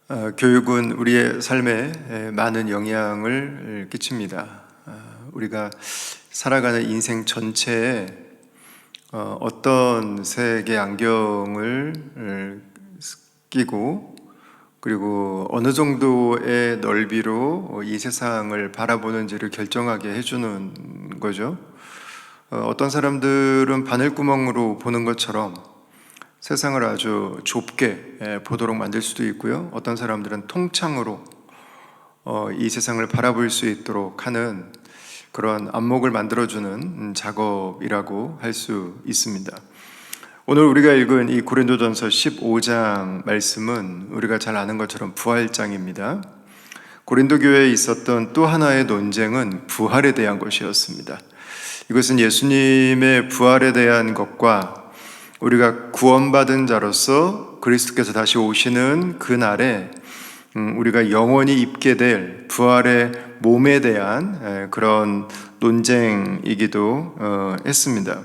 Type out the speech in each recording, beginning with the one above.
교육은 우리의 삶에 많은 영향을 끼칩니다. 우리가 살아가는 인생 전체에 어떤 색의 안경을 끼고 그리고 어느 정도의 넓이로 이 세상을 바라보는지를 결정하게 해주는 거죠. 어떤 사람들은 바늘구멍으로 보는 것처럼 세상을 아주 좁게 보도록 만들 수도 있고요. 어떤 사람들은 통창으로 이 세상을 바라볼 수 있도록 하는 그런 안목을 만들어주는 작업이라고 할 수 있습니다. 오늘 우리가 읽은 이 고린도전서 15장 말씀은 우리가 잘 아는 것처럼 부활장입니다. 고린도 교회에 있었던 또 하나의 논쟁은 부활에 대한 것이었습니다. 이것은 예수님의 부활에 대한 것과 우리가 구원받은 자로서 그리스도께서 다시 오시는 그날에 우리가 영원히 입게 될 부활의 몸에 대한 그런 논쟁이기도 했습니다.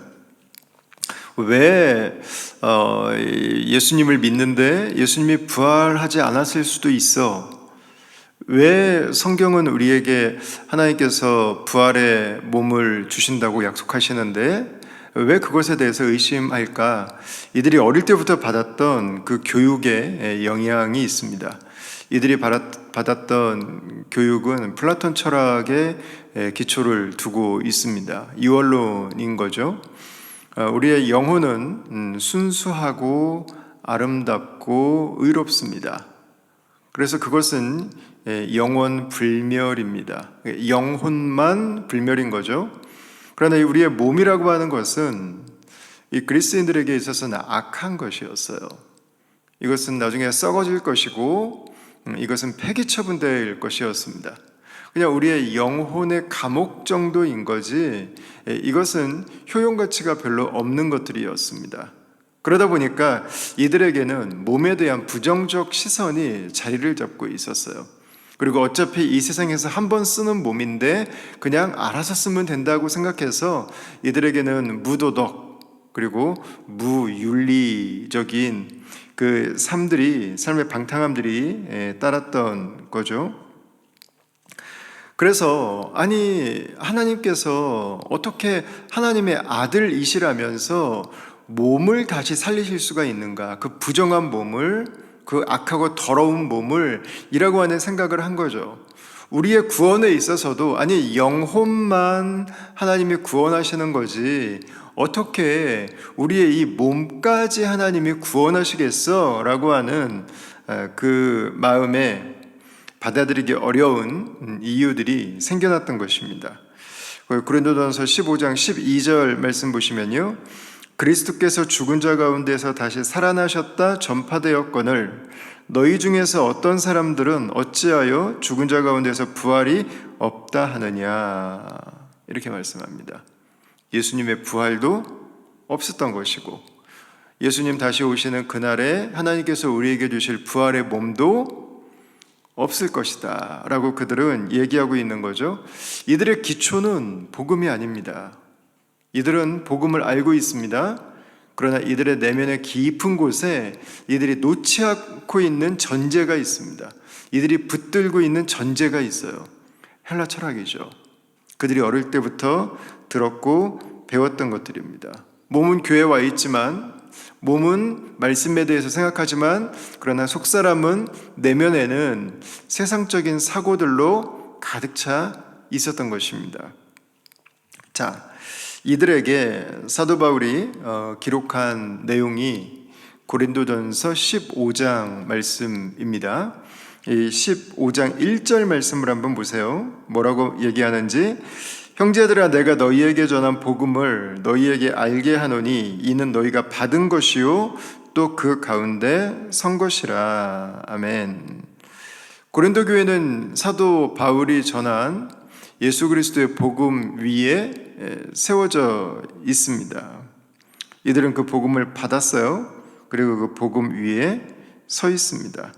왜 예수님을 믿는데 예수님이 부활하지 않았을 수도 있어? 왜 성경은 우리에게 하나님께서 부활의 몸을 주신다고 약속하시는데 왜 그것에 대해서 의심할까? 이들이 어릴 때부터 받았던 그 교육에 영향이 있습니다. 이들이 받았던 교육은 플라톤 철학의 기초를 두고 있습니다. 이원론인 거죠. 우리의 영혼은 순수하고 아름답고 의롭습니다. 그래서 그것은 영혼 불멸입니다. 영혼만 불멸인 거죠. 그러나 우리의 몸이라고 하는 것은 이 그리스인들에게 있어서는 악한 것이었어요. 이것은 나중에 썩어질 것이고 이것은 폐기 처분될 것이었습니다. 그냥 우리의 영혼의 감옥 정도인 거지 이것은 효용가치가 별로 없는 것들이었습니다. 그러다 보니까 이들에게는 몸에 대한 부정적 시선이 자리를 잡고 있었어요. 그리고 어차피 이 세상에서 한 번 쓰는 몸인데 그냥 알아서 쓰면 된다고 생각해서 이들에게는 무도덕 그리고 무윤리적인 그 삶의 방탕함들이 따랐던 거죠. 그래서 하나님께서 어떻게 하나님의 아들이시라면서 몸을 다시 살리실 수가 있는가? 그 부정한 몸을, 그 악하고 더러운 몸을 이라고 하는 생각을 한 거죠. 우리의 구원에 있어서도 영혼만 하나님이 구원하시는 거지 어떻게 우리의 이 몸까지 하나님이 구원하시겠어? 라고 하는 그 마음에 받아들이기 어려운 이유들이 생겨났던 것입니다. 고린도전서 15장 12절 말씀 보시면요, 그리스도께서 죽은 자 가운데서 다시 살아나셨다 전파되었거늘 너희 중에서 어떤 사람들은 어찌하여 죽은 자 가운데서 부활이 없다 하느냐, 이렇게 말씀합니다. 예수님의 부활도 없었던 것이고 예수님 다시 오시는 그날에 하나님께서 우리에게 주실 부활의 몸도 없을 것이다 라고 그들은 얘기하고 있는 거죠. 이들의 기초는 복음이 아닙니다. 이들은 복음을 알고 있습니다. 그러나 이들의 내면의 깊은 곳에 이들이 놓지 않고 있는 전제가 있습니다. 이들이 붙들고 있는 전제가 있어요. 헬라 철학이죠. 그들이 어릴 때부터 들었고 배웠던 것들입니다. 몸은 교회에 와 있지만, 몸은 말씀에 대해서 생각하지만, 그러나 속사람은 내면에는 세상적인 사고들로 가득 차 있었던 것입니다. 자, 이들에게 사도 바울이 기록한 내용이 고린도전서 15장 말씀입니다. 이 15장 1절 말씀을 한번 보세요. 뭐라고 얘기하는지. 형제들아, 내가 너희에게 전한 복음을 너희에게 알게 하노니 이는 너희가 받은 것이요 또 그 가운데 선 것이라. 아멘. 고린도 교회는 사도 바울이 전한 예수 그리스도의 복음 위에 세워져 있습니다. 이들은 그 복음을 받았어요. 그리고 그 복음 위에 서 있습니다.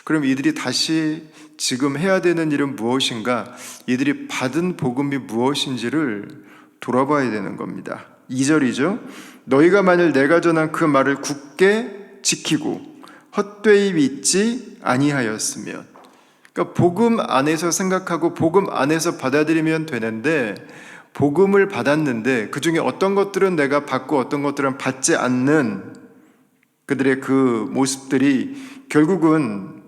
그럼 이들이 다시 지금 해야 되는 일은 무엇인가? 이들이 받은 복음이 무엇인지를 돌아봐야 되는 겁니다. 2절이죠. 너희가 만일 내가 전한 그 말을 굳게 지키고 헛되이 믿지 아니하였으면, 그러니까 복음 안에서 생각하고 복음 안에서 받아들이면 되는데, 복음을 받았는데 그 중에 어떤 것들은 내가 받고 어떤 것들은 받지 않는 그들의 그 모습들이 결국은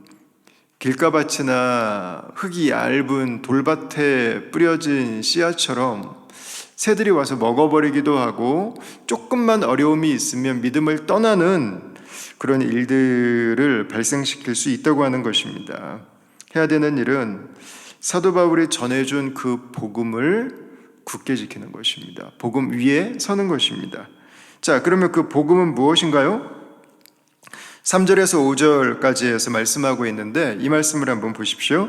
길가밭이나 흙이 얇은 돌밭에 뿌려진 씨앗처럼 새들이 와서 먹어버리기도 하고, 조금만 어려움이 있으면 믿음을 떠나는 그런 일들을 발생시킬 수 있다고 하는 것입니다. 해야 되는 일은 사도 바울이 전해준 그 복음을 굳게 지키는 것입니다. 복음 위에 서는 것입니다. 자, 그러면 그 복음은 무엇인가요? 3절에서 5절까지 해서 말씀하고 있는데, 이 말씀을 한번 보십시오.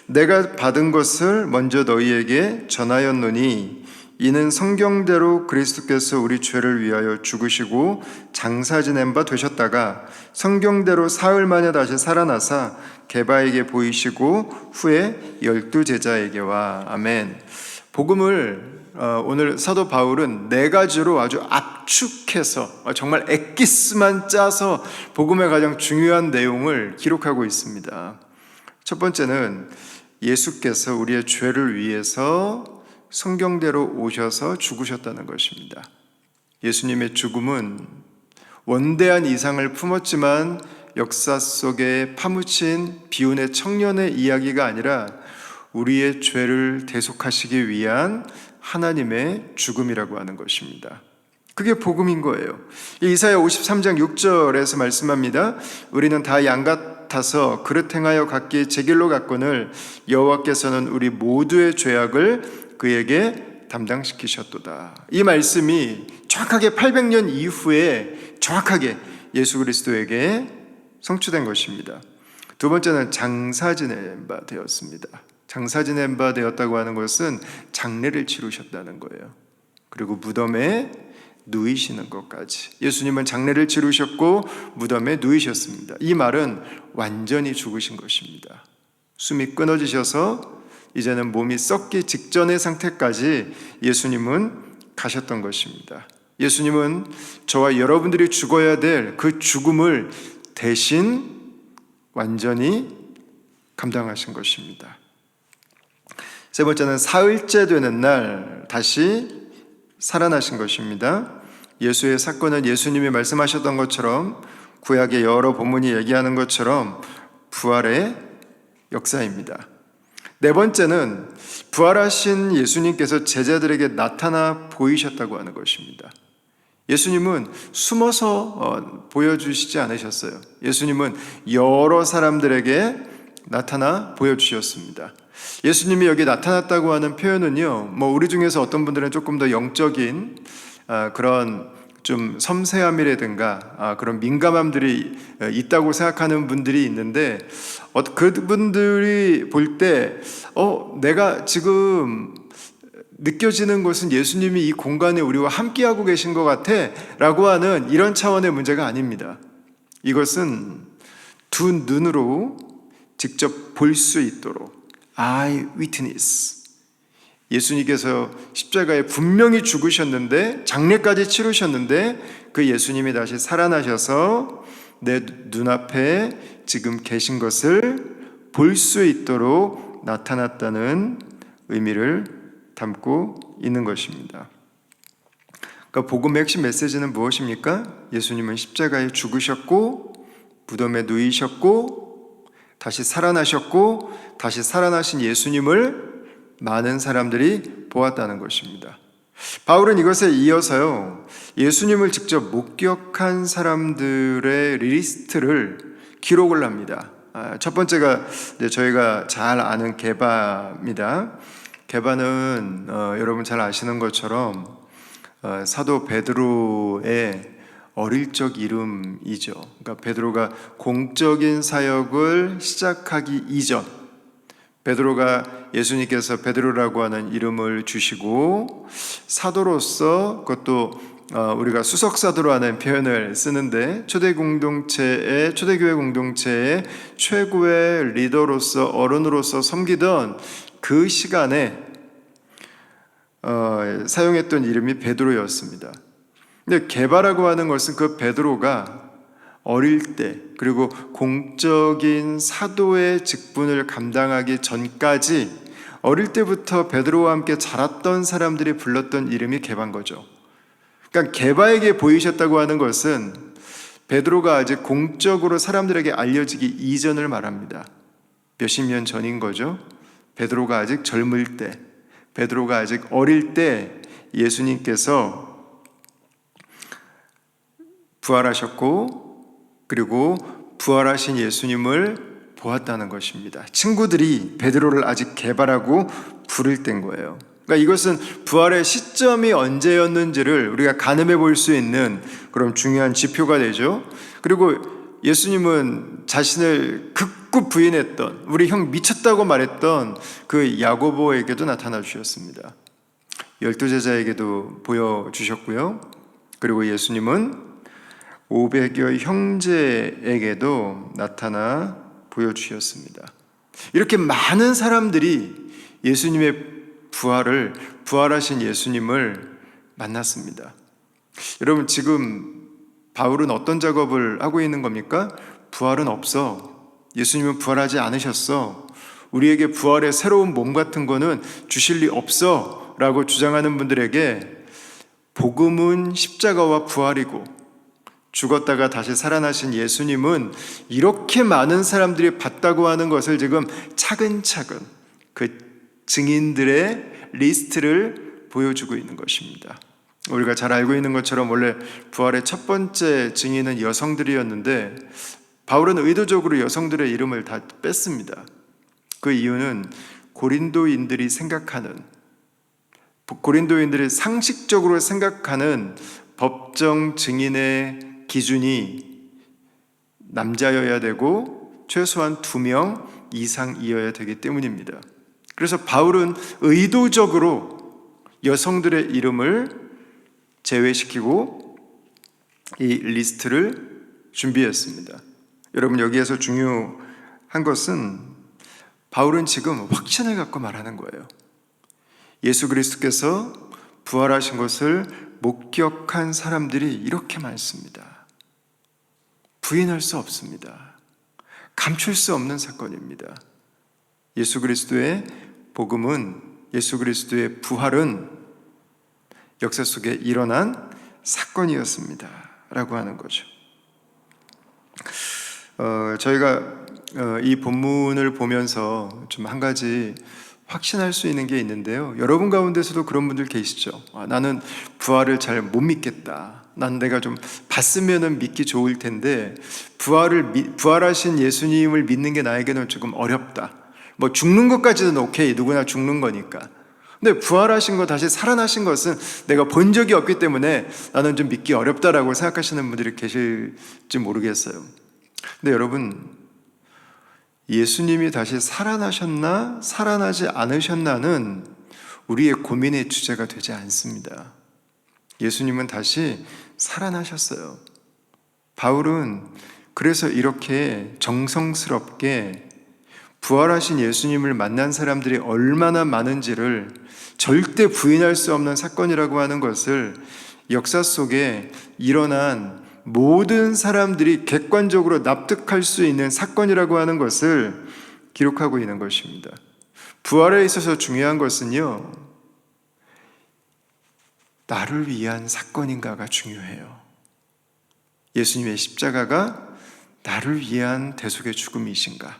내가 받은 것을 먼저 너희에게 전하였노니 이는 성경대로 그리스도께서 우리 죄를 위하여 죽으시고 장사 지낸 바 되셨다가 성경대로 사흘 만에 다시 살아나사 게바에게 보이시고 후에 12제자에게와. 아멘. 복음을 오늘 사도 바울은 네 가지로 아주 압축해서 정말 엑기스만 짜서 복음의 가장 중요한 내용을 기록하고 있습니다. 첫 번째는 예수께서 우리의 죄를 위해서 성경대로 오셔서 죽으셨다는 것입니다. 예수님의 죽음은 원대한 이상을 품었지만 역사 속에 파묻힌 비운의 청년의 이야기가 아니라 우리의 죄를 대속하시기 위한 하나님의 죽음이라고 하는 것입니다. 그게 복음인 거예요. 이사야 53장 6절에서 말씀합니다. 우리는 다 양 같아서 그릇 행하여 각기 제 길로 갔거늘 여호와께서는 우리 모두의 죄악을 그에게 담당시키셨도다. 이 말씀이 정확하게 800년 이후에 정확하게 예수 그리스도에게 성취된 것입니다. 두 번째는 장사 지낸 바 되었습니다. 장사 지낸 바 되었다고 하는 것은 장례를 치르셨다는 거예요. 그리고 무덤에 누이시는 것까지. 예수님은 장례를 치르셨고 무덤에 누이셨습니다. 이 말은 완전히 죽으신 것입니다. 숨이 끊어지셔서 이제는 몸이 썩기 직전의 상태까지 예수님은 가셨던 것입니다. 예수님은 저와 여러분들이 죽어야 될 그 죽음을 대신 완전히 감당하신 것입니다. 세 번째는 사흘째 되는 날 다시 살아나신 것입니다. 예수의 사건은 예수님이 말씀하셨던 것처럼, 구약의 여러 본문이 얘기하는 것처럼 부활의 역사입니다. 네 번째는 부활하신 예수님께서 제자들에게 나타나 보이셨다고 하는 것입니다. 예수님은 숨어서 보여주시지 않으셨어요. 예수님은 여러 사람들에게 나타나 보여주셨습니다. 예수님이 여기 나타났다고 하는 표현은요, 우리 중에서 어떤 분들은 조금 더 영적인 그런 좀 섬세함이라든가 그런 민감함들이 있다고 생각하는 분들이 있는데, 그분들이 볼 때 내가 지금 느껴지는 것은 예수님이 이 공간에 우리와 함께하고 계신 것 같아 라고 하는 이런 차원의 문제가 아닙니다. 이것은 두 눈으로 직접 볼 수 있도록 eye witness, 예수님께서 십자가에 분명히 죽으셨는데 장례까지 치르셨는데 그 예수님이 다시 살아나셔서 내 눈앞에 지금 계신 것을 볼 수 있도록 나타났다는 의미를 담고 있는 것입니다. 그러니까 복음의 핵심 메시지는 무엇입니까? 예수님은 십자가에 죽으셨고 무덤에 누이셨고 다시 살아나셨고 다시 살아나신 예수님을 많은 사람들이 보았다는 것입니다. 바울은 이것에 이어서요, 예수님을 직접 목격한 사람들의 리스트를 기록을 합니다. 첫 번째가 저희가 잘 아는 게바입니다. 게바는 여러분 잘 아시는 것처럼 사도 베드로의 어릴 적 이름이죠. 그러니까 베드로가 공적인 사역을 시작하기 이전, 베드로가 예수님께서 베드로라고 하는 이름을 주시고 사도로서, 그것도 우리가 수석사도로 하는 표현을 쓰는데 초대교회 공동체의 최고의 리더로서, 어른으로서 섬기던 그 시간에 사용했던 이름이 베드로였습니다. 근데 게바라고 하는 것은 그 베드로가 어릴 때, 그리고 공적인 사도의 직분을 감당하기 전까지 어릴 때부터 베드로와 함께 자랐던 사람들이 불렀던 이름이 게바인 거죠. 그러니까 게바에게 보이셨다고 하는 것은 베드로가 아직 공적으로 사람들에게 알려지기 이전을 말합니다. 몇십 년 전인 거죠. 베드로가 아직 젊을 때, 베드로가 아직 어릴 때 예수님께서 부활하셨고, 그리고 부활하신 예수님을 보았다는 것입니다. 친구들이 베드로를 아직 게바라고 부를 때인 거예요. 그러니까 이것은 부활의 시점이 언제였는지를 우리가 가늠해 볼 수 있는 그런 중요한 지표가 되죠. 그리고 예수님은 자신을 극구 부인했던, 우리 형 미쳤다고 말했던 그 야고보에게도 나타나 주셨습니다. 12제자에게도 보여주셨고요. 그리고 예수님은 500여 형제에게도 나타나 보여주셨습니다. 이렇게 많은 사람들이 예수님의 부활하신 예수님을 만났습니다. 여러분, 지금 바울은 어떤 작업을 하고 있는 겁니까? 부활은 없어. 예수님은 부활하지 않으셨어. 우리에게 부활의 새로운 몸 같은 거는 주실 리 없어 라고 주장하는 분들에게 복음은 십자가와 부활이고, 죽었다가 다시 살아나신 예수님은 이렇게 많은 사람들이 봤다고 하는 것을 지금 차근차근 그 증인들의 리스트를 보여주고 있는 것입니다. 우리가 잘 알고 있는 것처럼 원래 부활의 첫 번째 증인은 여성들이었는데 바울은 의도적으로 여성들의 이름을 다 뺐습니다. 그 이유는 고린도인들이 상식적으로 생각하는 법정 증인의 기준이 남자여야 되고 최소한 2명 이상이어야 되기 때문입니다. 그래서 바울은 의도적으로 여성들의 이름을 제외시키고 이 리스트를 준비했습니다. 여러분, 여기에서 중요한 것은 바울은 지금 확신을 갖고 말하는 거예요. 예수 그리스도께서 부활하신 것을 목격한 사람들이 이렇게 많습니다. 부인할 수 없습니다. 감출 수 없는 사건입니다. 예수 그리스도의 복음은, 예수 그리스도의 부활은 역사 속에 일어난 사건이었습니다 라고 하는 거죠. 저희가 이 본문을 보면서 좀 한 가지 확신할 수 있는 게 있는데요. 여러분 가운데서도 그런 분들 계시죠. 나는 부활을 잘 못 믿겠다. 난 내가 좀 봤으면은 믿기 좋을 텐데 부활하신 예수님을 믿는 게 나에게는 조금 어렵다. 뭐 죽는 것까지는 오케이, 누구나 죽는 거니까. 근데 부활하신 거, 다시 살아나신 것은 내가 본 적이 없기 때문에 나는 좀 믿기 어렵다라고 생각하시는 분들이 계실지 모르겠어요. 근데 여러분, 예수님이 다시 살아나셨나 살아나지 않으셨나는 우리의 고민의 주제가 되지 않습니다. 예수님은 다시 살아나셨어요. 바울은 그래서 이렇게 정성스럽게 부활하신 예수님을 만난 사람들이 얼마나 많은지를, 절대 부인할 수 없는 사건이라고 하는 것을, 역사 속에 일어난 모든 사람들이 객관적으로 납득할 수 있는 사건이라고 하는 것을 기록하고 있는 것입니다. 부활에 있어서 중요한 것은요, 나를 위한 사건인가가 중요해요. 예수님의 십자가가 나를 위한 대속의 죽음이신가?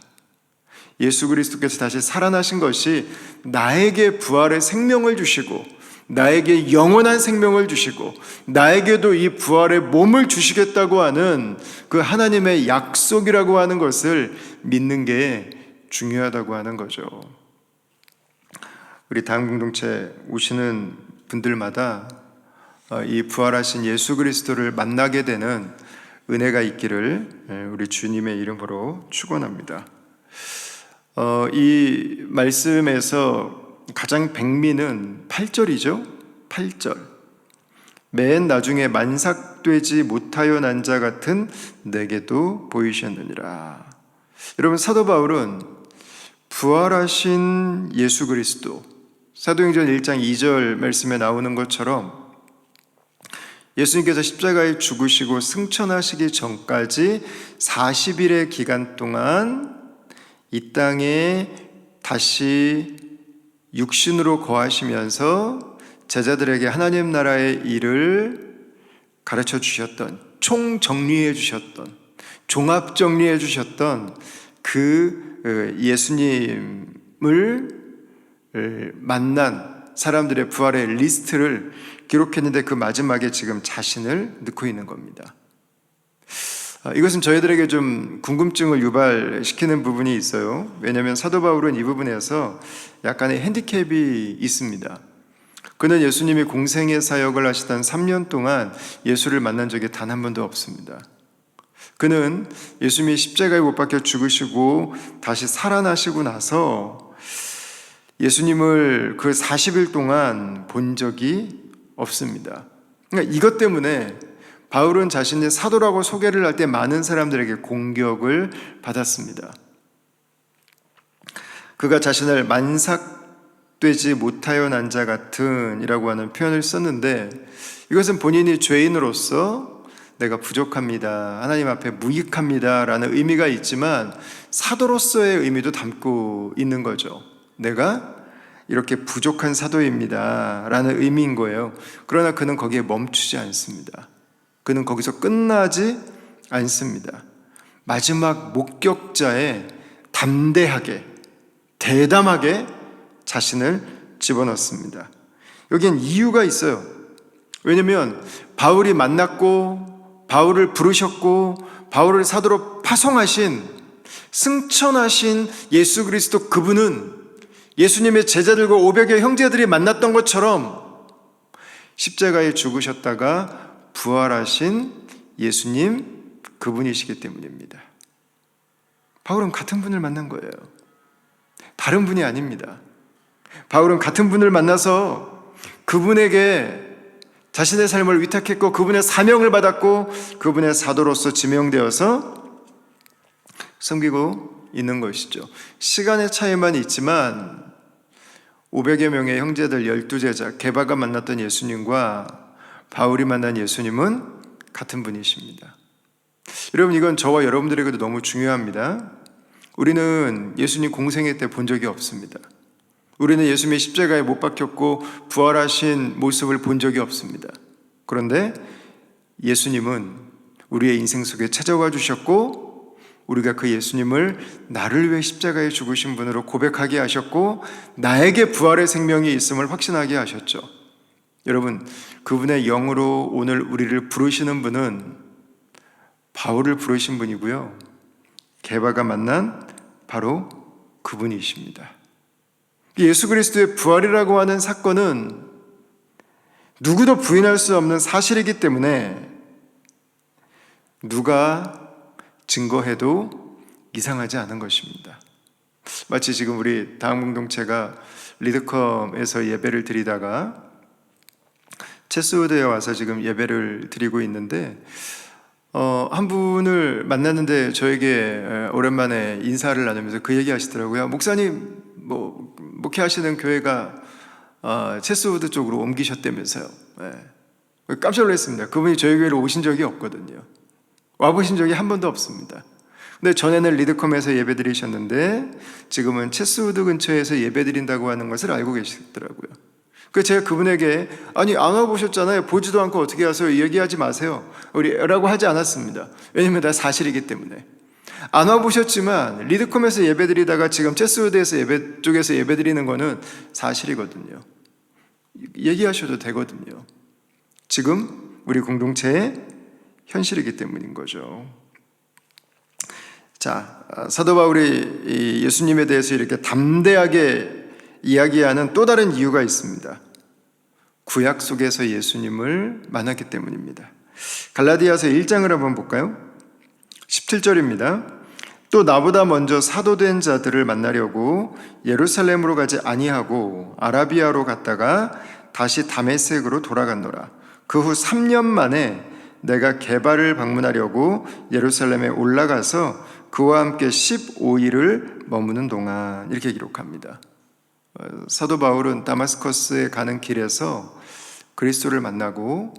예수 그리스도께서 다시 살아나신 것이 나에게 부활의 생명을 주시고, 나에게 영원한 생명을 주시고, 나에게도 이 부활의 몸을 주시겠다고 하는 그 하나님의 약속이라고 하는 것을 믿는 게 중요하다고 하는 거죠. 우리 다음 공동체 오시는 분들마다 이 부활하신 예수 그리스도를 만나게 되는 은혜가 있기를 우리 주님의 이름으로 축원합니다. 이 말씀에서 가장 백미는 8절이죠. 8절. 맨 나중에 만삭되지 못하여 난 자 같은 내게도 보이셨느니라. 여러분, 사도 바울은 부활하신 예수 그리스도, 사도행전 1장 2절 말씀에 나오는 것처럼 예수님께서 십자가에 죽으시고 승천하시기 전까지 40일의 기간 동안 이 땅에 다시 육신으로 거하시면서 제자들에게 하나님 나라의 일을 가르쳐 주셨던, 총정리해 주셨던, 종합 정리해 주셨던 그 예수님을 만난 사람들의 부활의 리스트를 기록했는데 그 마지막에 지금 자신을 넣고 있는 겁니다. 이것은 저희들에게 좀 궁금증을 유발시키는 부분이 있어요. 왜냐하면 사도 바울은 이 부분에서 약간의 핸디캡이 있습니다. 그는 예수님이 공생의 사역을 하시던 3년 동안 예수를 만난 적이 단 한 번도 없습니다. 그는 예수님이 십자가에 못 박혀 죽으시고 다시 살아나시고 나서 예수님을 그 40일 동안 본 적이 없습니다. 그러니까 이것 때문에 바울은 자신의 사도라고 소개를 할 때 많은 사람들에게 공격을 받았습니다. 그가 자신을 만삭되지 못하여 난 자 같은 이라고 하는 표현을 썼는데, 이것은 본인이 죄인으로서 내가 부족합니다, 하나님 앞에 무익합니다 라는 의미가 있지만 사도로서의 의미도 담고 있는 거죠. 내가 이렇게 부족한 사도입니다 라는 의미인 거예요. 그러나 그는 거기에 멈추지 않습니다. 그는 거기서 끝나지 않습니다. 마지막 목격자에 담대하게, 대담하게 자신을 집어넣습니다. 여기엔 이유가 있어요. 왜냐하면 바울이 만났고 바울을 부르셨고 바울을 사도로 파송하신, 승천하신 예수 그리스도, 그분은 예수님의 제자들과 500여 형제들이 만났던 것처럼 십자가에 죽으셨다가 부활하신 예수님, 그분이시기 때문입니다. 바울은 같은 분을 만난 거예요. 다른 분이 아닙니다. 바울은 같은 분을 만나서 그분에게 자신의 삶을 위탁했고 그분의 사명을 받았고 그분의 사도로서 지명되어서 섬기고 있는 것이죠. 시간의 차이만 있지만 500여 명의 형제들 12제자, 게바가 만났던 예수님과 바울이 만난 예수님은 같은 분이십니다. 여러분, 이건 저와 여러분들에게도 너무 중요합니다. 우리는 예수님 공생애 때 본 적이 없습니다. 우리는 예수님의 십자가에 못 박혔고 부활하신 모습을 본 적이 없습니다. 그런데 예수님은 우리의 인생 속에 찾아와 주셨고 우리가 그 예수님을 나를 위해 십자가에 죽으신 분으로 고백하게 하셨고 나에게 부활의 생명이 있음을 확신하게 하셨죠. 여러분, 그분의 영으로 오늘 우리를 부르시는 분은 바울을 부르신 분이고요, 게바가 만난 바로 그분이십니다. 예수 그리스도의 부활이라고 하는 사건은 누구도 부인할 수 없는 사실이기 때문에 누가 증거해도 이상하지 않은 것입니다. 마치 지금 우리 다음 공동체가 리드컴에서 예배를 드리다가 체스우드에 와서 지금 예배를 드리고 있는데 한 분을 만났는데 저에게 오랜만에 인사를 나누면서 그 얘기 하시더라고요. 목사님, 목회하시는 교회가 체스우드 쪽으로 옮기셨다면서요. 네. 깜짝 놀랐습니다. 그분이 저희 교회로 오신 적이 없거든요. 와보신 적이 한 번도 없습니다. 근데 전에는 리드컴에서 예배 드리셨는데 지금은 체스우드 근처에서 예배 드린다고 하는 것을 알고 계시더라고요. 그래서 제가 그분에게 아니 안 와보셨잖아요, 보지도 않고 어떻게 하세요, 얘기하지 마세요 라고 하지 않았습니다. 왜냐면 다 사실이기 때문에. 안 와보셨지만 리드컴에서 예배 드리다가 지금 체스우드에서 쪽에서 예배 드리는 거는 사실이거든요. 얘기하셔도 되거든요. 지금 우리 공동체의 현실이기 때문인 거죠. 자, 사도 바울이 예수님에 대해서 이렇게 담대하게 이야기하는 또 다른 이유가 있습니다. 구약 속에서 예수님을 만났기 때문입니다. 갈라디아서 1장을 한번 볼까요? 17절입니다. 또 나보다 먼저 사도된 자들을 만나려고 예루살렘으로 가지 아니하고 아라비아로 갔다가 다시 다메섹으로 돌아갔노라. 그 후 3년 만에 내가 게바를 방문하려고 예루살렘에 올라가서 그와 함께 15일을 머무는 동안, 이렇게 기록합니다. 사도 바울은 다마스커스에 가는 길에서 그리스도를 만나고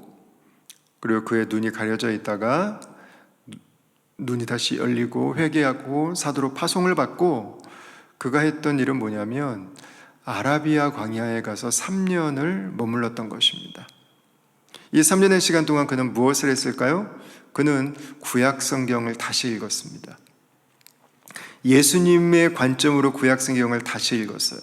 그리고 그의 눈이 가려져 있다가 눈이 다시 열리고 회개하고 사도로 파송을 받고 그가 했던 일은 뭐냐면 아라비아 광야에 가서 3년을 머물렀던 것입니다. 이 3년의 시간 동안 그는 무엇을 했을까요? 그는 구약 성경을 다시 읽었습니다. 예수님의 관점으로 구약 성경을 다시 읽었어요.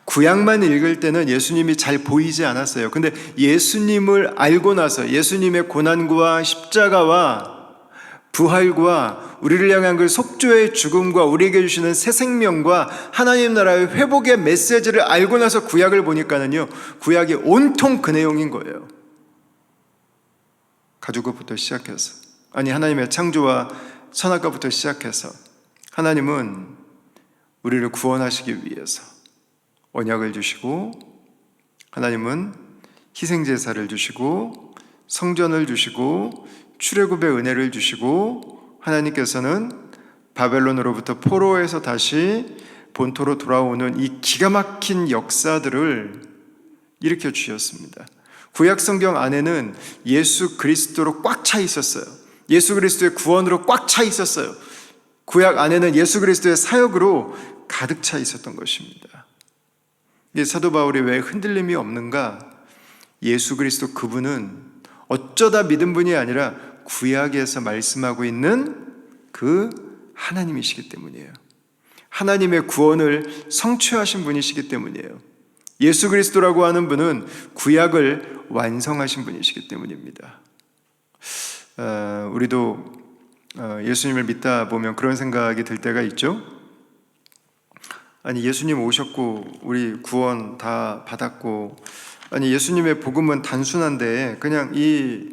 구약만 읽을 때는 예수님이 잘 보이지 않았어요. 근데 예수님을 알고 나서 예수님의 고난과 십자가와 부활과 우리를 향한 그 속죄의 죽음과 우리에게 주시는 새 생명과 하나님 나라의 회복의 메시지를 알고 나서 구약을 보니까는요, 구약이 온통 그 내용인 거예요. 가죽옷부터 시작해서, 아니 하나님의 창조와 선악과부터 시작해서 하나님은 우리를 구원하시기 위해서 언약을 주시고, 하나님은 희생제사를 주시고, 성전을 주시고, 출애굽의 은혜를 주시고, 하나님께서는 바벨론으로부터 포로에서 다시 본토로 돌아오는 이 기가 막힌 역사들을 일으켜 주셨습니다. 구약 성경 안에는 예수 그리스도로 꽉 차 있었어요. 예수 그리스도의 구원으로 꽉 차 있었어요. 구약 안에는 예수 그리스도의 사역으로 가득 차 있었던 것입니다. 이 사도 바울이 왜 흔들림이 없는가? 예수 그리스도 그분은 어쩌다 믿은 분이 아니라 구약에서 말씀하고 있는 그 하나님이시기 때문이에요. 하나님의 구원을 성취하신 분이시기 때문이에요. 예수 그리스도라고 하는 분은 구약을 완성하신 분이시기 때문입니다. 우리도 예수님을 믿다 보면 그런 생각이 들 때가 있죠. 아니 예수님 오셨고 우리 구원 다 받았고, 아니 예수님의 복음은 단순한데 그냥 이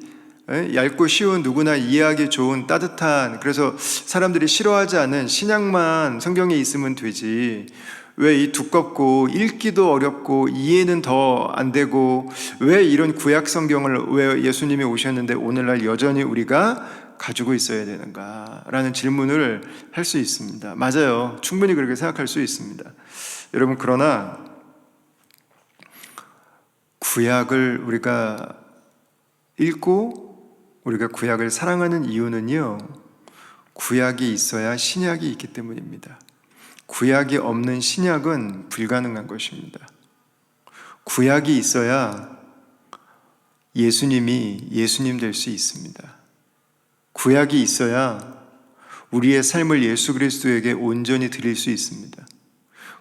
얇고 쉬운 누구나 이해하기 좋은 따뜻한, 그래서 사람들이 싫어하지 않은 신약만 성경에 있으면 되지, 왜 이 두껍고 읽기도 어렵고 이해는 더 안 되고 왜 이런 구약 성경을 왜 예수님이 오셨는데 오늘날 여전히 우리가 가지고 있어야 되는가 라는 질문을 할 수 있습니다. 맞아요. 충분히 그렇게 생각할 수 있습니다. 여러분, 그러나 구약을 우리가 읽고 우리가 구약을 사랑하는 이유는요, 구약이 있어야 신약이 있기 때문입니다. 구약이 없는 신약은 불가능한 것입니다. 구약이 있어야 예수님이 예수님 될 수 있습니다. 구약이 있어야 우리의 삶을 예수 그리스도에게 온전히 드릴 수 있습니다.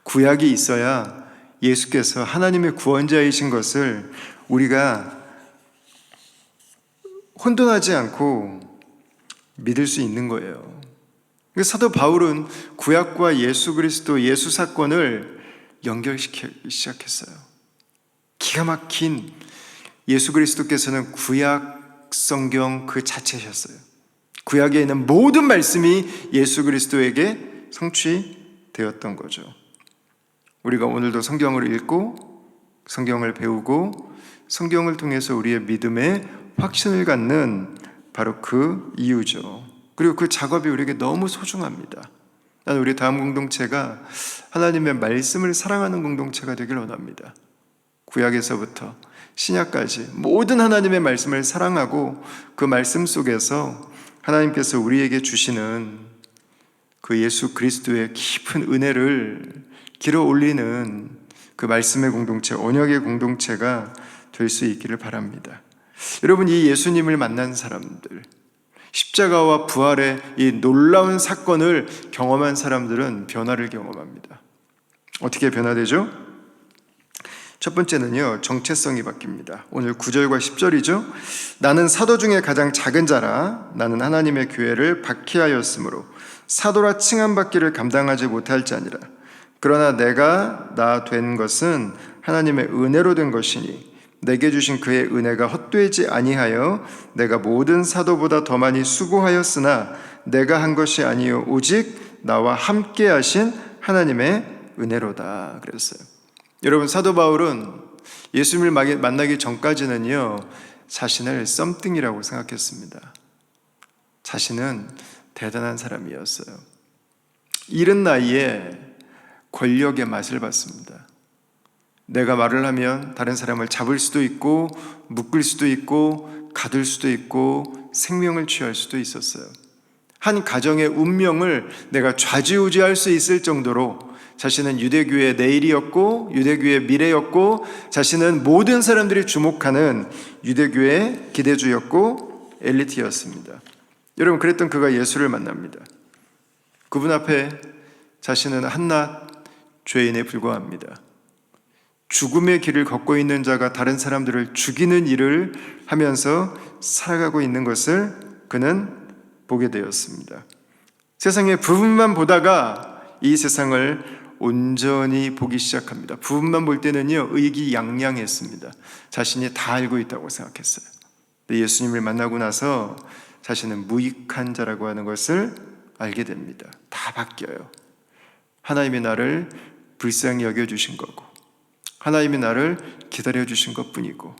구약이 있어야 예수께서 하나님의 구원자이신 것을 우리가 혼돈하지 않고 믿을 수 있는 거예요. 사도 바울은 구약과 예수 그리스도, 예수 사건을 연결시키기 시작했어요. 기가 막힌 예수 그리스도께서는 구약 성경 그 자체셨어요. 구약에 있는 모든 말씀이 예수 그리스도에게 성취되었던 거죠. 우리가 오늘도 성경을 읽고 성경을 배우고 성경을 통해서 우리의 믿음에 확신을 갖는 바로 그 이유죠. 그리고 그 작업이 우리에게 너무 소중합니다. 나는 우리 다음 공동체가 하나님의 말씀을 사랑하는 공동체가 되길 원합니다. 구약에서부터 신약까지 모든 하나님의 말씀을 사랑하고 그 말씀 속에서 하나님께서 우리에게 주시는 그 예수 그리스도의 깊은 은혜를 길어 올리는 그 말씀의 공동체, 언약의 공동체가 될 수 있기를 바랍니다. 여러분, 이 예수님을 만난 사람들, 십자가와 부활의 이 놀라운 사건을 경험한 사람들은 변화를 경험합니다. 어떻게 변화되죠? 첫 번째는요, 정체성이 바뀝니다. 오늘 9절과 10절이죠. 나는 사도 중에 가장 작은 자라. 나는 하나님의 교회를 박해하였으므로 사도라 칭함받기를 감당하지 못할 자니라. 그러나 내가 나 된 것은 하나님의 은혜로 된 것이니 내게 주신 그의 은혜가 헛되지 아니하여 내가 모든 사도보다 더 많이 수고하였으나 내가 한 것이 아니요 오직 나와 함께 하신 하나님의 은혜로다 그랬어요. 여러분, 사도 바울은 예수님을 만나기 전까지는요, 자신을 썸띵이라고 생각했습니다. 자신은 대단한 사람이었어요. 이른 나이에 권력의 맛을 봤습니다. 내가 말을 하면 다른 사람을 잡을 수도 있고 묶을 수도 있고 가둘 수도 있고 생명을 취할 수도 있었어요. 한 가정의 운명을 내가 좌지우지할 수 있을 정도로 자신은 유대교의 내일이었고 유대교의 미래였고 자신은 모든 사람들이 주목하는 유대교의 기대주였고 엘리트였습니다. 여러분, 그랬던 그가 예수를 만납니다. 그분 앞에 자신은 한낱 죄인에 불과합니다. 죽음의 길을 걷고 있는 자가 다른 사람들을 죽이는 일을 하면서 살아가고 있는 것을 그는 보게 되었습니다. 세상의 부분만 보다가 이 세상을 온전히 보기 시작합니다. 부분만 볼 때는요, 의기양양했습니다. 자신이 다 알고 있다고 생각했어요. 근데 예수님을 만나고 나서 자신은 무익한 자라고 하는 것을 알게 됩니다. 다 바뀌어요. 하나님이 나를 불쌍히 여겨주신 거고, 하나님이 나를 기다려주신 것뿐이고,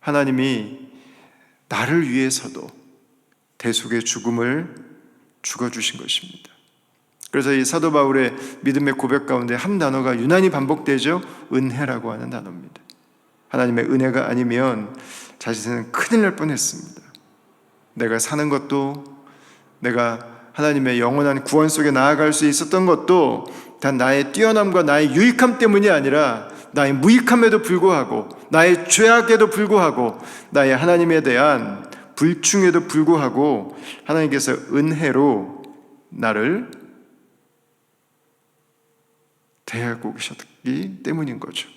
하나님이 나를 위해서도 대속의 죽음을 죽어주신 것입니다. 그래서 이 사도 바울의 믿음의 고백 가운데 한 단어가 유난히 반복되죠. 은혜라고 하는 단어입니다. 하나님의 은혜가 아니면 자신은 큰일 날 뻔했습니다. 내가 사는 것도, 내가 하나님의 영원한 구원 속에 나아갈 수 있었던 것도 단 나의 뛰어남과 나의 유익함 때문이 아니라 나의 무익함에도 불구하고, 나의 죄악에도 불구하고, 나의 하나님에 대한 불충에도 불구하고 하나님께서 은혜로 나를 대하고 계셨기 때문인 거죠.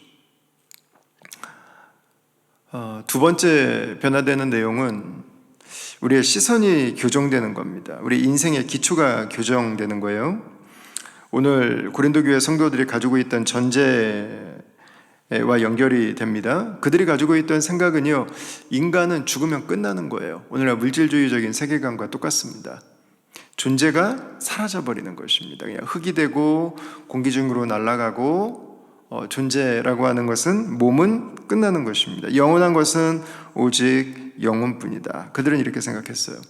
두 번째 변화되는 내용은 우리의 시선이 교정되는 겁니다. 우리 인생의 기초가 교정되는 거예요. 오늘 고린도 교회 성도들이 가지고 있던 전제와 연결이 됩니다. 그들이 가지고 있던 생각은요, 인간은 죽으면 끝나는 거예요. 오늘날 물질주의적인 세계관과 똑같습니다. 존재가 사라져버리는 것입니다. 그냥 흙이 되고 공기 중으로 날아가고, 존재라고 하는 것은, 몸은 끝나는 것입니다. 영원한 것은 오직 영혼뿐이다. 그들은 이렇게 생각했어요.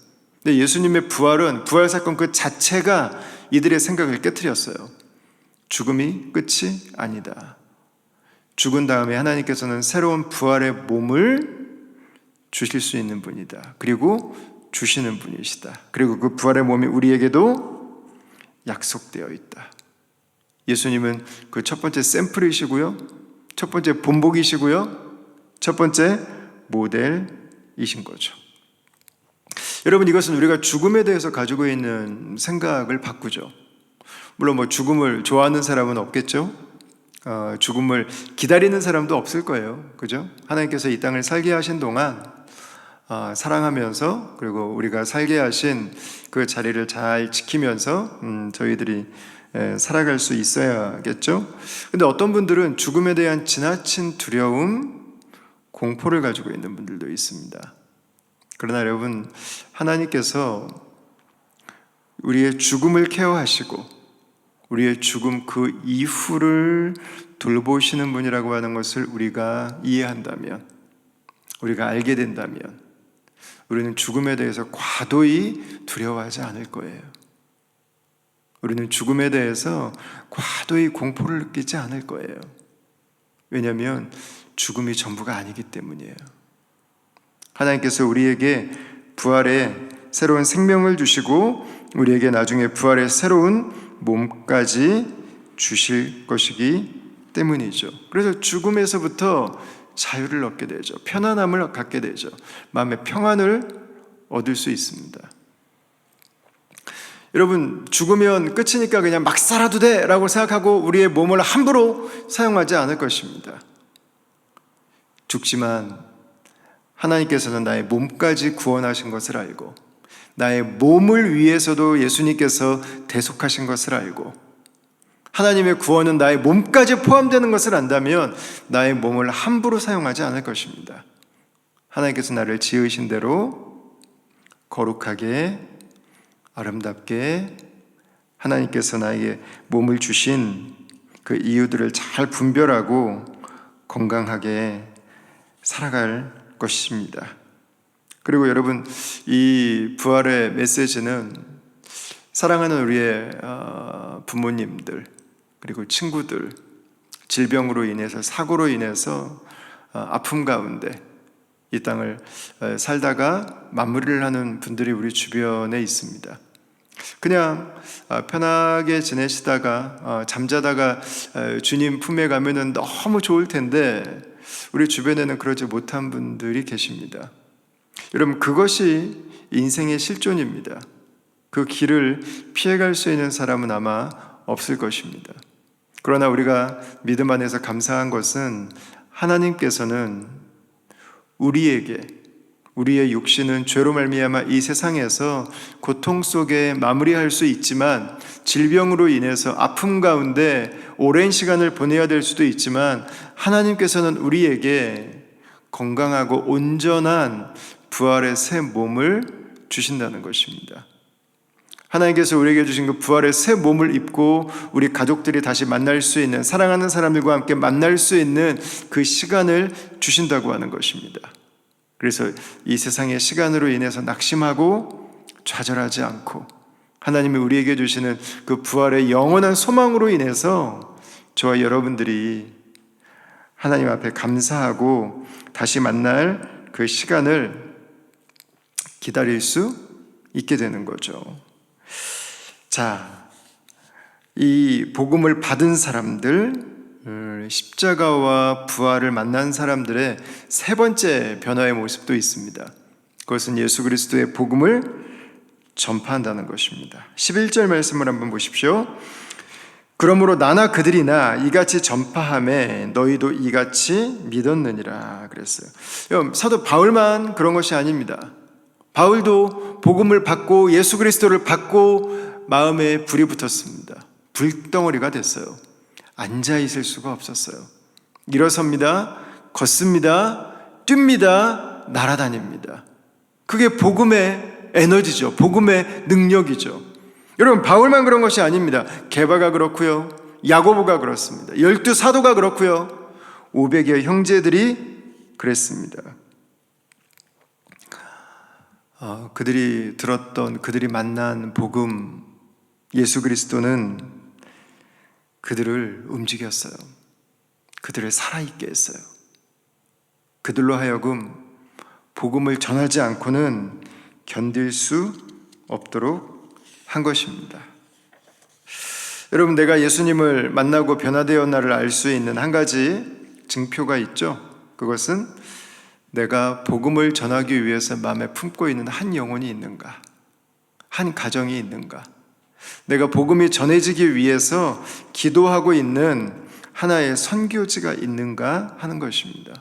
근데 예수님의 부활은, 부활 사건 그 자체가 이들의 생각을 깨트렸어요. 죽음이 끝이 아니다. 죽은 다음에 하나님께서는 새로운 부활의 몸을 주실 수 있는 분이다. 그리고 주시는 분이시다. 그리고 그 부활의 몸이 우리에게도 약속되어 있다. 예수님은 그 첫 번째 샘플이시고요, 첫 번째 본보기시고요, 첫 번째 모델이신 거죠. 여러분, 이것은 우리가 죽음에 대해서 가지고 있는 생각을 바꾸죠. 물론 죽음을 좋아하는 사람은 없겠죠. 죽음을 기다리는 사람도 없을 거예요. 그죠? 하나님께서 이 땅을 살게 하신 동안 사랑하면서, 그리고 우리가 살게 하신 그 자리를 잘 지키면서 저희들이 살아갈 수 있어야겠죠. 근데 어떤 분들은 죽음에 대한 지나친 두려움, 공포를 가지고 있는 분들도 있습니다. 그러나 여러분, 하나님께서 우리의 죽음을 케어하시고 우리의 죽음 그 이후를 돌보시는 분이라고 하는 것을 우리가 이해한다면, 우리가 알게 된다면, 우리는 죽음에 대해서 과도히 두려워하지 않을 거예요. 우리는 죽음에 대해서 과도히 공포를 느끼지 않을 거예요. 왜냐하면 죽음이 전부가 아니기 때문이에요. 하나님께서 우리에게 부활의 새로운 생명을 주시고 우리에게 나중에 부활의 새로운 몸까지 주실 것이기 때문이죠. 그래서 죽음에서부터 자유를 얻게 되죠. 편안함을 갖게 되죠. 마음의 평안을 얻을 수 있습니다. 여러분, 죽으면 끝이니까 그냥 막 살아도 돼 라고 생각하고 우리의 몸을 함부로 사용하지 않을 것입니다. 죽지만 하나님께서는 나의 몸까지 구원하신 것을 알고, 나의 몸을 위해서도 예수님께서 대속하신 것을 알고, 하나님의 구원은 나의 몸까지 포함되는 것을 안다면 나의 몸을 함부로 사용하지 않을 것입니다. 하나님께서 나를 지으신 대로 거룩하게, 아름답게, 하나님께서 나에게 몸을 주신 그 이유들을 잘 분별하고 건강하게 살아갈 것입니다. 그리고 여러분, 이 부활의 메시지는 사랑하는 우리의 부모님들, 그리고 친구들, 질병으로 인해서, 사고로 인해서 아픔 가운데, 이 땅을 살다가 마무리를 하는 분들이 우리 주변에 있습니다. 그냥 편하게 지내시다가 잠자다가 주님 품에 가면은 너무 좋을 텐데 우리 주변에는 그러지 못한 분들이 계십니다. 여러분, 그것이 인생의 실존입니다. 그 길을 피해갈 수 있는 사람은 아마 없을 것입니다. 그러나 우리가 믿음 안에서 감사한 것은 하나님께서는 우리의 육신은 죄로 말미암아 이 세상에서 고통 속에 마무리할 수 있지만, 질병으로 인해서 아픔 가운데 오랜 시간을 보내야 될 수도 있지만, 하나님께서는 우리에게 건강하고 온전한 부활의 새 몸을 주신다는 것입니다. 하나님께서 우리에게 주신 그 부활의 새 몸을 입고 우리 가족들이 다시 만날 수 있는, 사랑하는 사람들과 함께 만날 수 있는 그 시간을 주신다고 하는 것입니다. 그래서 이 세상의 시간으로 인해서 낙심하고 좌절하지 않고 하나님이 우리에게 주시는 그 부활의 영원한 소망으로 인해서 저와 여러분들이 하나님 앞에 감사하고 다시 만날 그 시간을 기다릴 수 있게 되는 거죠. 자, 이 복음을 받은 사람들, 십자가와 부활을 만난 사람들의 세 번째 변화의 모습도 있습니다. 그것은 예수 그리스도의 복음을 전파한다는 것입니다. 11절 말씀을 한번 보십시오. 그러므로 나나 그들이나 이같이 전파하매 너희도 이같이 믿었느니라 그랬어요. 여러분, 사도 바울만 그런 것이 아닙니다. 바울도 복음을 받고 예수 그리스도를 받고 마음에 불이 붙었습니다. 불덩어리가 됐어요. 앉아 있을 수가 없었어요. 일어섭니다. 걷습니다. 뜁니다. 날아다닙니다. 그게 복음의 에너지죠. 복음의 능력이죠. 여러분, 바울만 그런 것이 아닙니다. 게바가 그렇고요. 야고보가 그렇습니다. 12 사도가 그렇고요. 500여 형제들이 그랬습니다. 그들이 들었던, 그들이 만난 복음, 예수 그리스도는 그들을 움직였어요. 그들을 살아있게 했어요. 그들로 하여금 복음을 전하지 않고는 견딜 수 없도록 한 것입니다. 여러분, 내가 예수님을 만나고 변화되었나를 알 수 있는 한 가지 증표가 있죠. 그것은 내가 복음을 전하기 위해서 마음에 품고 있는 한 영혼이 있는가, 한 가정이 있는가, 내가 복음이 전해지기 위해서 기도하고 있는 하나의 선교지가 있는가 하는 것입니다.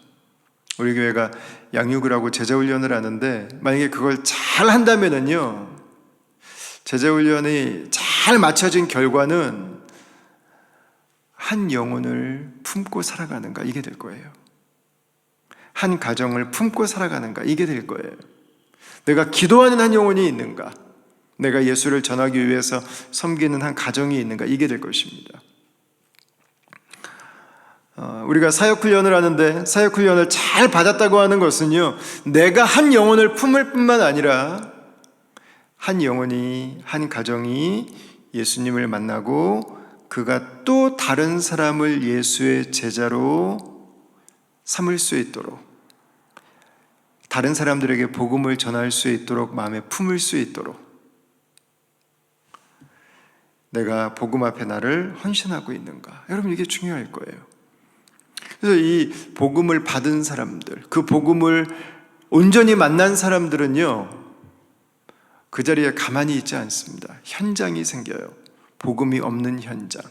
우리 교회가 양육을 하고 제자훈련을 하는데, 만약에 그걸 잘 한다면은요, 제자훈련이 잘 맞춰진 결과는 한 영혼을 품고 살아가는가, 이게 될 거예요. 한 가정을 품고 살아가는가, 이게 될 거예요. 내가 기도하는 한 영혼이 있는가, 내가 예수를 전하기 위해서 섬기는 한 가정이 있는가, 이게 될 것입니다. 우리가 사역훈련을 하는데 사역훈련을 잘 받았다고 하는 것은요, 내가 한 영혼을 품을 뿐만 아니라 한 영혼이, 한 가정이 예수님을 만나고 그가 또 다른 사람을 예수의 제자로 삼을 수 있도록, 다른 사람들에게 복음을 전할 수 있도록, 마음에 품을 수 있도록 내가 복음 앞에 나를 헌신하고 있는가. 여러분, 이게 중요할 거예요. 그래서 이 복음을 받은 사람들, 그 복음을 온전히 만난 사람들은요, 그 자리에 가만히 있지 않습니다. 현장이 생겨요. 복음이 없는 현장,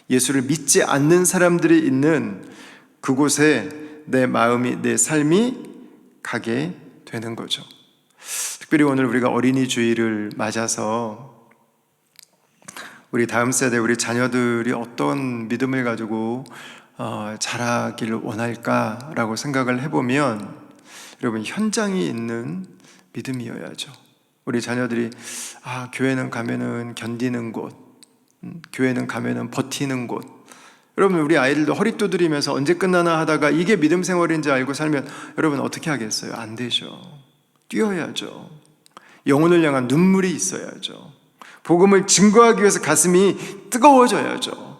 예수를 믿지 않는 사람들이 있는 그곳에 내 마음이, 내 삶이 가게 되는 거죠. 특별히 오늘 우리가 어린이 주일을 맞아서 우리 다음 세대, 우리 자녀들이 어떤 믿음을 가지고 자라기를 원할까라고 생각을 해보면, 여러분, 현장이 있는 믿음이어야죠. 우리 자녀들이 교회는 가면은 견디는 곳, 교회는 가면은 버티는 곳. 여러분, 우리 아이들도 허리 두드리면서 언제 끝나나 하다가 이게 믿음 생활인지 알고 살면 여러분 어떻게 하겠어요? 안 되죠. 뛰어야죠. 영혼을 향한 눈물이 있어야죠. 복음을 증거하기 위해서 가슴이 뜨거워져야죠.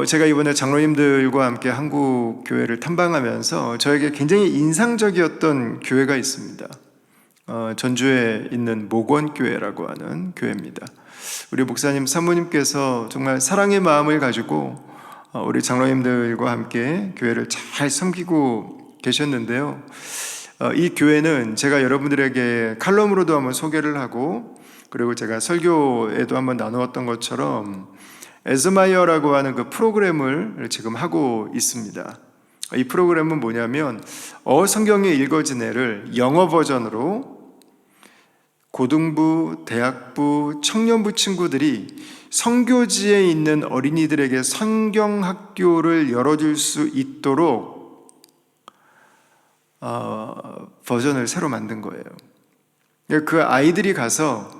제가 이번에 장로님들과 함께 한국 교회를 탐방하면서 저에게 굉장히 인상적이었던 교회가 있습니다. 전주에 있는 목원교회라고 하는 교회입니다. 우리 목사님 사모님께서 정말 사랑의 마음을 가지고 우리 장로님들과 함께 교회를 잘 섬기고 계셨는데요. 이 교회는 제가 여러분들에게 칼럼으로도 한번 소개를 하고, 그리고 제가 설교에도 한번 나누었던 것처럼 에즈마이어라고 하는 그 프로그램을 지금 하고 있습니다. 이 프로그램은 뭐냐면 성경이 읽어지네를 영어 버전으로 고등부, 대학부, 청년부 친구들이 선교지에 있는 어린이들에게 성경학교를 열어줄 수 있도록 버전을 새로 만든 거예요. 그 아이들이 가서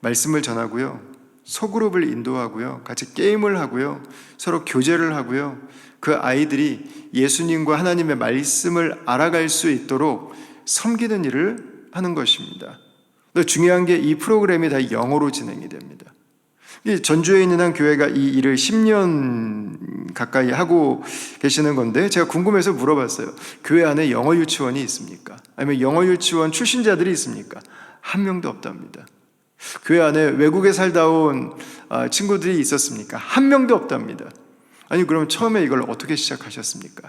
말씀을 전하고요, 소그룹을 인도하고요, 같이 게임을 하고요, 서로 교제를 하고요, 그 아이들이 예수님과 하나님의 말씀을 알아갈 수 있도록 섬기는 일을 하는 것입니다. 또 중요한 게 이 프로그램이 다 영어로 진행이 됩니다. 전주에 있는 한 교회가 이 일을 10년 가까이 하고 계시는 건데, 제가 궁금해서 물어봤어요. 교회 안에 영어 유치원이 있습니까? 아니면 영어 유치원 출신자들이 있습니까? 한 명도 없답니다. 교회 안에 외국에 살다 온 친구들이 있었습니까? 한 명도 없답니다. 아니, 그럼 처음에 이걸 어떻게 시작하셨습니까?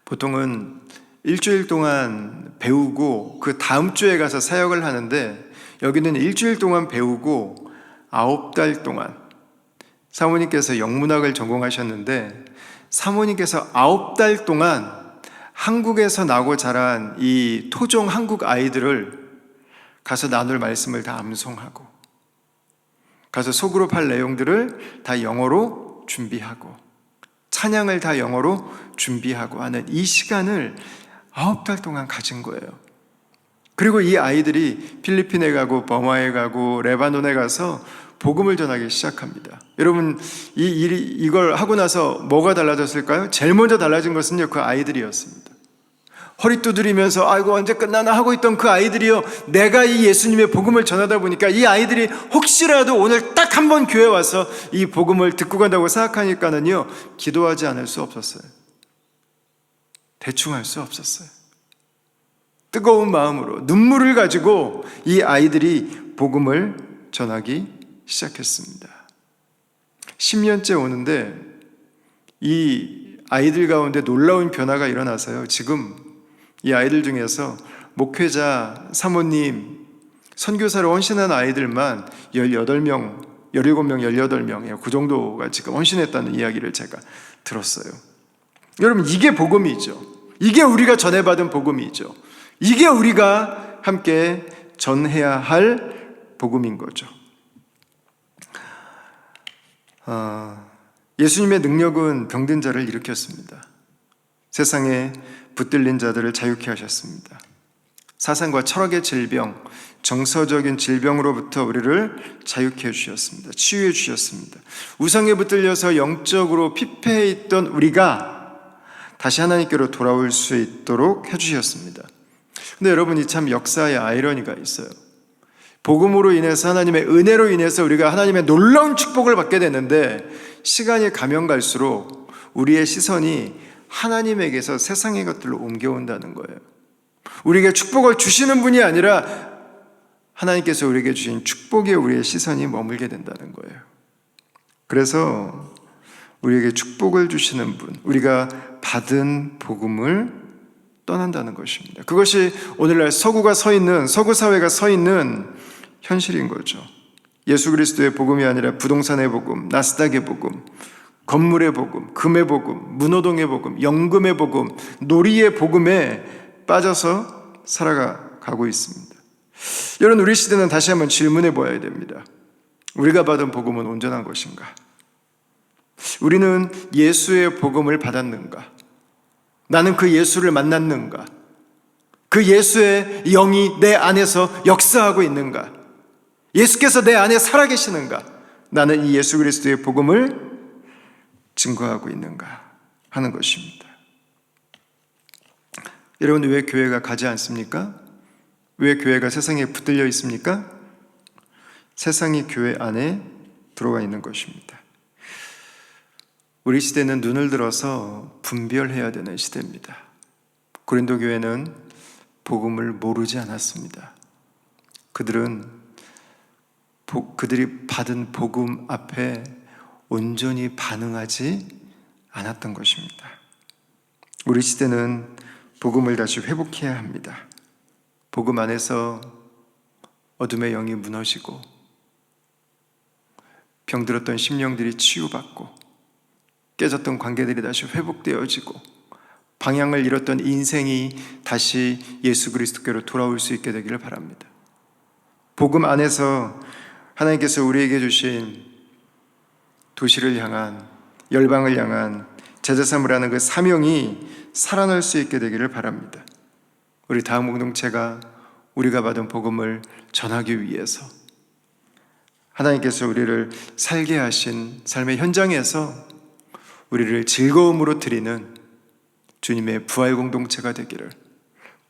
보통은 일주일 동안 배우고 그 다음 주에 가서 사역을 하는데, 여기는 일주일 동안 배우고 9달 동안, 사모님께서 영문학을 전공하셨는데 사모님께서 9달 동안 한국에서 나고 자란 이 토종 한국 아이들을 가서 나눌 말씀을 다 암송하고, 가서 소그룹 할 내용들을 다 영어로 준비하고, 찬양을 다 영어로 준비하고 하는 이 시간을 9달 동안 가진 거예요. 그리고 이 아이들이 필리핀에 가고 버마에 가고 레바논에 가서 복음을 전하기 시작합니다. 여러분, 이걸 하고 나서 뭐가 달라졌을까요? 제일 먼저 달라진 것은요, 그 아이들이었습니다. 허리 두드리면서 아이고 언제 끝나나 하고 있던 그 아이들이요, 내가 이 예수님의 복음을 전하다 보니까 이 아이들이 혹시라도 오늘 딱 한 번 교회 와서 이 복음을 듣고 간다고 생각하니까는요, 기도하지 않을 수 없었어요. 대충 할 수 없었어요. 뜨거운 마음으로 눈물을 가지고 이 아이들이 복음을 전하기 시작했습니다. 10년째 오는데 이 아이들 가운데 놀라운 변화가 일어나서요, 지금 이 아이들 중에서 목회자, 사모님, 선교사로 헌신한 아이들만 18명, 17명, 18명이에요. 그 정도가 지금 헌신했다는 이야기를 제가 들었어요. 여러분, 이게 복음이죠. 이게 우리가 전해받은 복음이죠. 이게 우리가 함께 전해야 할 복음인 거죠. 예수님의 능력은 병든 자를 일으켰습니다. 세상에 붙들린 자들을 자유케 하셨습니다. 사상과 철학의 질병, 정서적인 질병으로부터 우리를 자유케 해주셨습니다. 치유해 주셨습니다. 우상에 붙들려서 영적으로 피폐해 있던 우리가 다시 하나님께로 돌아올 수 있도록 해주셨습니다. 근데 여러분이 참 역사의 아이러니가 있어요. 복음으로 인해서, 하나님의 은혜로 인해서 우리가 하나님의 놀라운 축복을 받게 되는데, 시간이 가면 갈수록 우리의 시선이 하나님에게서 세상의 것들로 옮겨온다는 거예요. 우리에게 축복을 주시는 분이 아니라 하나님께서 우리에게 주신 축복에 우리의 시선이 머물게 된다는 거예요. 그래서 우리에게 축복을 주시는 분, 우리가 받은 복음을 떠난다는 것입니다. 그것이 오늘날 서구 사회가 서 있는 현실인 거죠. 예수 그리스도의 복음이 아니라 부동산의 복음, 나스닥의 복음, 건물의 복음, 금의 복음, 문호동의 복음, 연금의 복음, 놀이의 복음에 빠져서 살아가고 있습니다. 여러분, 우리 시대는 다시 한번 질문해 보아야 됩니다. 우리가 받은 복음은 온전한 것인가? 우리는 예수의 복음을 받았는가? 나는 그 예수를 만났는가? 그 예수의 영이 내 안에서 역사하고 있는가? 예수께서 내 안에 살아계시는가? 나는 이 예수 그리스도의 복음을 증거하고 있는가 하는 것입니다. 여러분, 왜 교회가 가지 않습니까? 왜 교회가 세상에 붙들려 있습니까? 세상이 교회 안에 들어와 있는 것입니다. 우리 시대는 눈을 들어서 분별해야 되는 시대입니다. 고린도 교회는 복음을 모르지 않았습니다. 그들이 받은 복음 앞에 온전히 반응하지 않았던 것입니다. 우리 시대는 복음을 다시 회복해야 합니다. 복음 안에서 어둠의 영이 무너지고 병들었던 심령들이 치유받고 깨졌던 관계들이 다시 회복되어지고 방향을 잃었던 인생이 다시 예수 그리스도께로 돌아올 수 있게 되기를 바랍니다. 복음 안에서 하나님께서 우리에게 주신 도시를 향한, 열방을 향한 제자 삼으라는 그 사명이 살아날 수 있게 되기를 바랍니다. 우리 다음 공동체가 우리가 받은 복음을 전하기 위해서 하나님께서 우리를 살게 하신 삶의 현장에서 우리를 즐거움으로 드리는 주님의 부활 공동체가 되기를,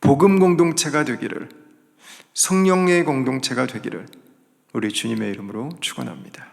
복음 공동체가 되기를, 성령의 공동체가 되기를 우리 주님의 이름으로 축원합니다.